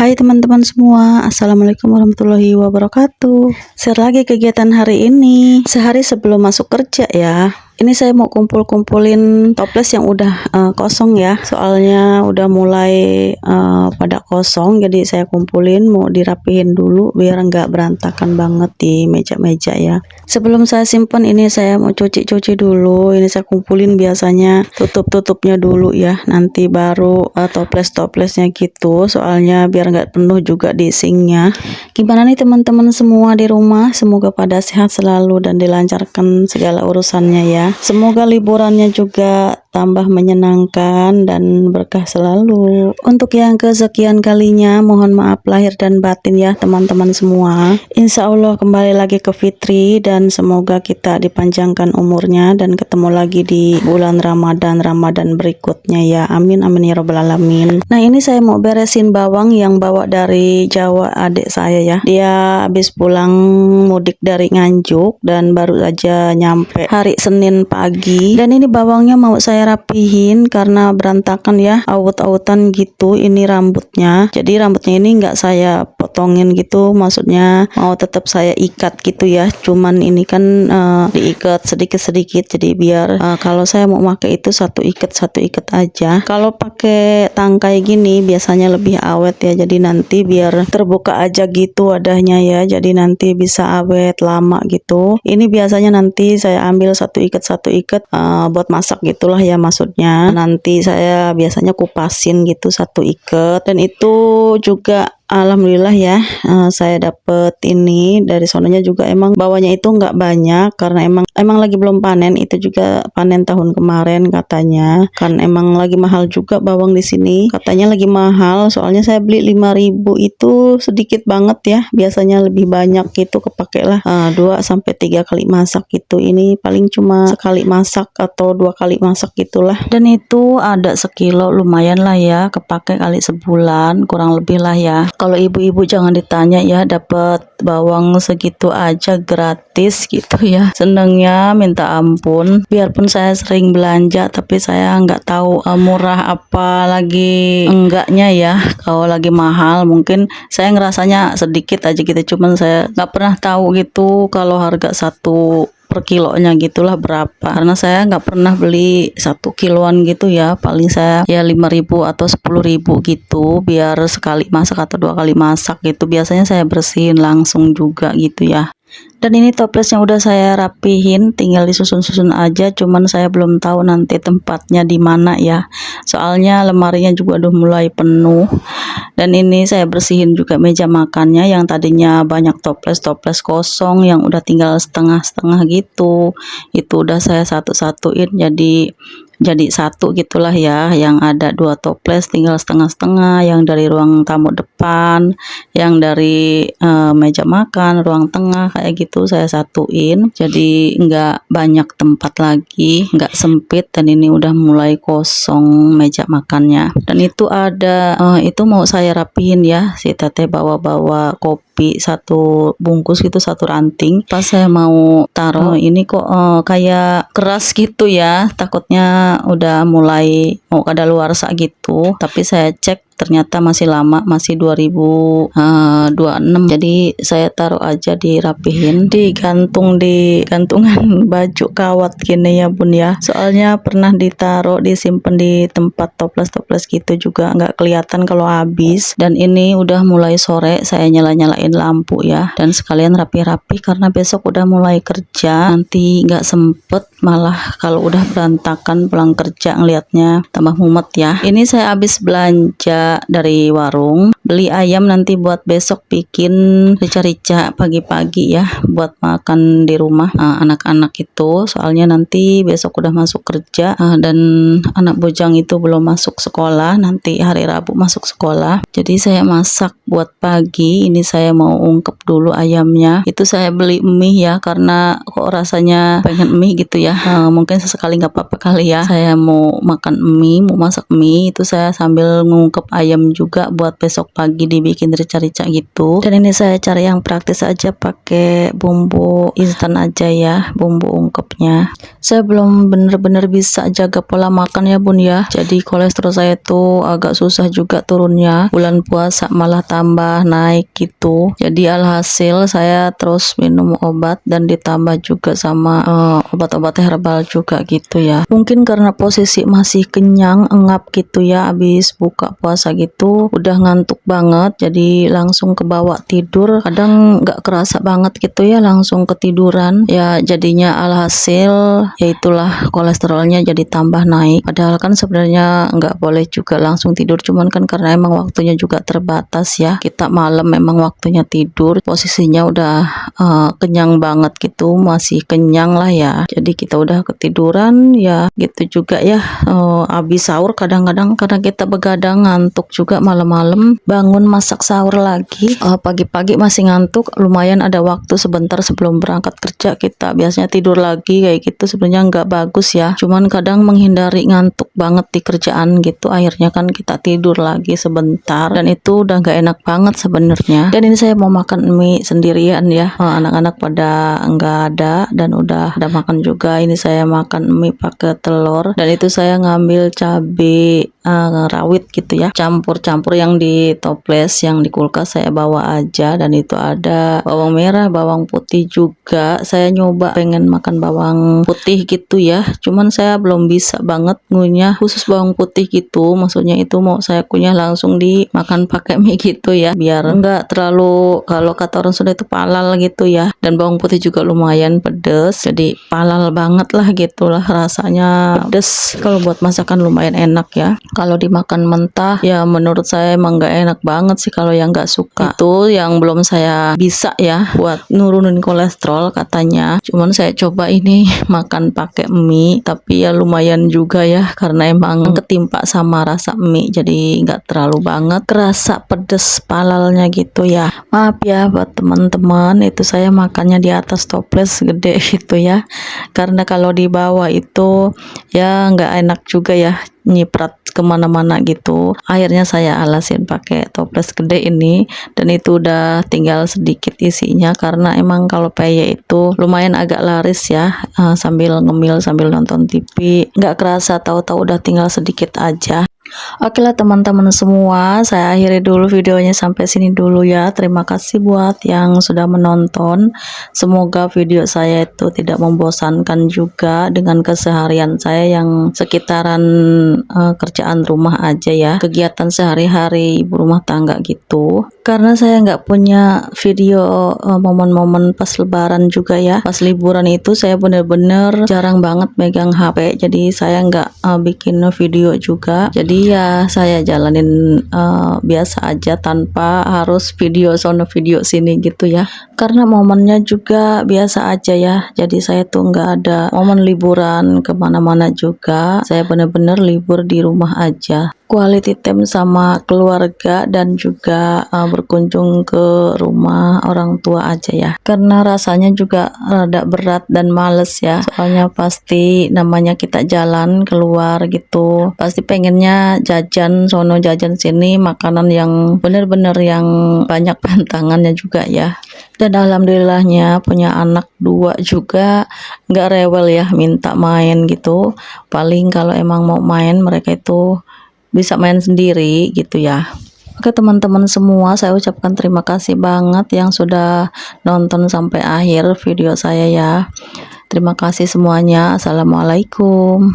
Hai teman-teman semua, Assalamualaikum warahmatullahi wabarakatuh. Share lagi kegiatan hari ini, sehari sebelum masuk kerja ya. Ini saya mau kumpulin toples yang udah kosong ya. Soalnya udah mulai pada kosong, jadi saya kumpulin mau dirapihin dulu biar nggak berantakan banget di meja-meja ya. Sebelum saya simpan ini saya mau cuci dulu. Ini saya kumpulin biasanya tutupnya dulu ya. Nanti baru toples-toplesnya gitu. Soalnya biar nggak penuh juga di sinknya. Gimana nih teman-teman semua di rumah? Semoga pada sehat selalu dan dilancarkan segala urusannya ya. Semoga liburannya juga tambah menyenangkan dan berkah selalu. Untuk yang kesekian kalinya, mohon maaf lahir dan batin ya teman-teman semua. Insya Allah kembali lagi ke Fitri dan semoga kita dipanjangkan umurnya dan ketemu lagi di bulan Ramadan berikutnya ya. Amin amin ya robbal alamin. Nah ini saya mau beresin bawang yang bawa dari Jawa adik saya ya. Dia habis pulang mudik dari Nganjuk dan baru saja nyampe hari Senin pagi, dan ini bawangnya mau saya rapihin karena berantakan ya, awut-awutan gitu ini rambutnya. Jadi rambutnya ini nggak saya potongin gitu, maksudnya mau tetap saya ikat gitu ya, cuman ini kan diikat sedikit-sedikit, jadi biar kalau saya mau pakai itu satu ikat aja. Kalau pakai tangkai gini biasanya lebih awet ya, jadi nanti biar terbuka aja gitu wadahnya ya, jadi nanti bisa awet lama gitu. Ini biasanya nanti saya ambil satu ikat buat masak gitulah ya, maksudnya nanti saya biasanya kupasin gitu satu ikat. Dan itu juga alhamdulillah ya, saya dapet ini dari sononya juga. Emang bawahnya itu nggak banyak karena emang lagi belum panen, itu juga panen tahun kemarin katanya. Kan emang lagi mahal juga bawang di sini, katanya lagi mahal. Soalnya saya beli 5.000 itu sedikit banget ya, biasanya lebih banyak gitu kepake lah 2-3 kali masak gitu. Ini paling cuma sekali masak atau 2 kali masak gitulah. Dan itu ada sekilo, lumayan lah ya, kepake kali sebulan kurang lebih lah ya. Kalau ibu-ibu jangan ditanya ya, dapat bawang segitu aja gratis gitu ya, senengnya minta ampun. Biarpun saya sering belanja tapi saya nggak tahu murah apa lagi enggaknya ya. Kalau lagi mahal mungkin saya ngerasanya sedikit aja gitu, cuman saya nggak pernah tahu gitu kalau harga satu per kilonya gitulah berapa, karena saya nggak pernah beli 1 kiloan gitu ya. Paling saya ya 5.000 atau 10.000 gitu, biar sekali masak atau 2 kali masak gitu. Biasanya saya bersihin langsung juga gitu ya. Dan ini toples yang udah saya rapihin, tinggal disusun-susun aja, cuman saya belum tahu nanti tempatnya di mana ya. Soalnya lemarinya juga udah mulai penuh. Dan ini saya bersihin juga meja makannya yang tadinya banyak toples kosong yang udah tinggal setengah-setengah gitu. Itu udah saya satu-satuin jadi satu gitulah ya, yang ada 2 toples tinggal setengah-setengah, yang dari ruang tamu depan, yang dari meja makan ruang tengah kayak gitu saya satuin, jadi nggak banyak tempat lagi, nggak sempit. Dan ini udah mulai kosong meja makannya. Dan itu ada itu mau saya rapihin ya, si teteh bawa kopi 1 bungkus gitu, 1 ranting. Pas saya mau taruh ini kok kayak keras gitu ya, takutnya udah mulai mau kadaluarsa gitu. Tapi saya cek ternyata masih lama, masih 2026. Jadi saya taruh aja, dirapihin, digantung di gantungan baju kawat gini ya bun ya. Soalnya pernah ditaruh disimpan di tempat toples gitu juga nggak kelihatan kalau habis. Dan ini udah mulai sore, saya nyalain lampu ya, dan sekalian rapi-rapi karena besok udah mulai kerja, nanti nggak sempet, malah kalau udah berantakan pulang kerja ngelihatnya tambah mumet ya. Ini saya habis belanja dari warung, beli ayam nanti buat besok bikin rica-rica pagi-pagi ya, buat makan di rumah anak-anak itu. Soalnya nanti besok udah masuk kerja dan anak bujang itu belum masuk sekolah, nanti hari Rabu masuk sekolah. Jadi saya masak buat pagi. Ini saya mau ungkep dulu ayamnya. Itu saya beli mie ya, karena kok rasanya pengen mie gitu ya. Mungkin sesekali nggak apa-apa kali ya, saya mau makan mie, mau masak mie, itu saya sambil ngungkep ayam juga buat besok pagi dibikin rica-rica gitu. Dan ini saya cari yang praktis aja, pakai bumbu instan aja ya, bumbu ungkepnya. Saya belum bener-bener bisa jaga pola makan ya bun ya, jadi kolesterol saya tuh agak susah juga turunnya. Bulan puasa malah tambah naik gitu. Jadi alhasil saya terus minum obat dan ditambah juga sama obat-obat herbal juga gitu ya. Mungkin karena posisi masih kenyang, engap gitu ya, habis buka puasa gitu, udah ngantuk banget, jadi langsung kebawa tidur. Kadang nggak kerasa banget gitu ya, langsung ketiduran ya, jadinya alhasil ya itulah kolesterolnya jadi tambah naik. Padahal kan sebenarnya nggak boleh juga langsung tidur, cuman kan karena emang waktunya juga terbatas ya, kita malam memang waktunya tidur, posisinya udah kenyang banget gitu, masih kenyang lah ya, jadi kita udah ketiduran ya gitu juga ya. Habis sahur kadang-kadang karena kita begadang ngantuk juga, malam-malam bangun masak sahur lagi, pagi-pagi masih ngantuk, lumayan ada waktu sebentar sebelum berangkat kerja kita biasanya tidur lagi kayak gitu. Sebenarnya nggak bagus ya, cuman kadang menghindari ngantuk banget di kerjaan gitu, akhirnya kan kita tidur lagi sebentar dan itu udah nggak enak banget sebenarnya. Dan ini saya mau makan mie sendirian ya, anak-anak pada nggak ada dan udah makan juga. Ini saya makan mie pakai telur, dan itu saya ngambil cabai rawit gitu ya, campur-campur yang di toples, yang di kulkas saya bawa aja. Dan itu ada bawang merah, bawang putih juga. Saya nyoba pengen makan bawang putih gitu ya, cuman saya belum bisa banget ngunyah khusus bawang putih gitu, maksudnya itu mau saya kunyah langsung dimakan pakai mie gitu ya, biar enggak terlalu, kalau kata orang Sunda itu palal gitu ya. Dan bawang putih juga lumayan pedes, jadi palal banget lah gitulah rasanya, pedes. Kalau buat masakan lumayan enak ya, kalau dimakan mentah ya menurut saya emang nggak enak banget sih. Kalau yang nggak suka itu yang belum saya bisa ya buat nurunin kolesterol katanya. Cuman saya coba ini makan pakai mie, tapi ya lumayan juga ya, karena emang ketimpa sama rasa mie, jadi nggak terlalu banget kerasa pedes palalnya gitu ya. Maaf ya buat teman-teman, itu saya makannya di atas toples gede gitu ya, karena kalau di bawah itu ya nggak enak juga ya, nyiprat kemana-mana gitu. Akhirnya saya alasin pakai toples gede ini, dan itu udah tinggal sedikit isinya, karena emang kalau peye itu lumayan agak laris ya, sambil ngemil sambil nonton TV, nggak kerasa tahu-tahu udah tinggal sedikit aja. Oke lah teman-teman semua, saya akhiri dulu videonya sampai sini dulu ya. Terima kasih buat yang sudah menonton. Semoga video saya itu tidak membosankan juga dengan keseharian saya yang sekitaran kerjaan rumah aja ya, kegiatan sehari-hari ibu rumah tangga gitu. Karena saya nggak punya video momen-momen pas lebaran juga ya, pas liburan itu saya bener-bener jarang banget megang HP, jadi saya nggak bikin video juga. Jadi ya saya jalanin biasa aja tanpa harus video sono video sini gitu ya, karena momennya juga biasa aja ya. Jadi saya tuh nggak ada momen liburan kemana-mana juga, saya bener-bener libur di rumah aja, quality time sama keluarga, dan juga berkunjung ke rumah orang tua aja ya, karena rasanya juga rada berat dan males ya, soalnya pasti namanya kita jalan keluar gitu, pasti pengennya jajan sono jajan sini, makanan yang bener-bener yang banyak pantangannya juga ya. Dan alhamdulillahnya punya anak 2 juga nggak rewel ya minta main gitu, paling kalau emang mau main mereka itu bisa main sendiri gitu ya. Oke teman-teman semua, saya ucapkan terima kasih banget yang sudah nonton sampai akhir video saya ya. Terima kasih semuanya. Assalamualaikum.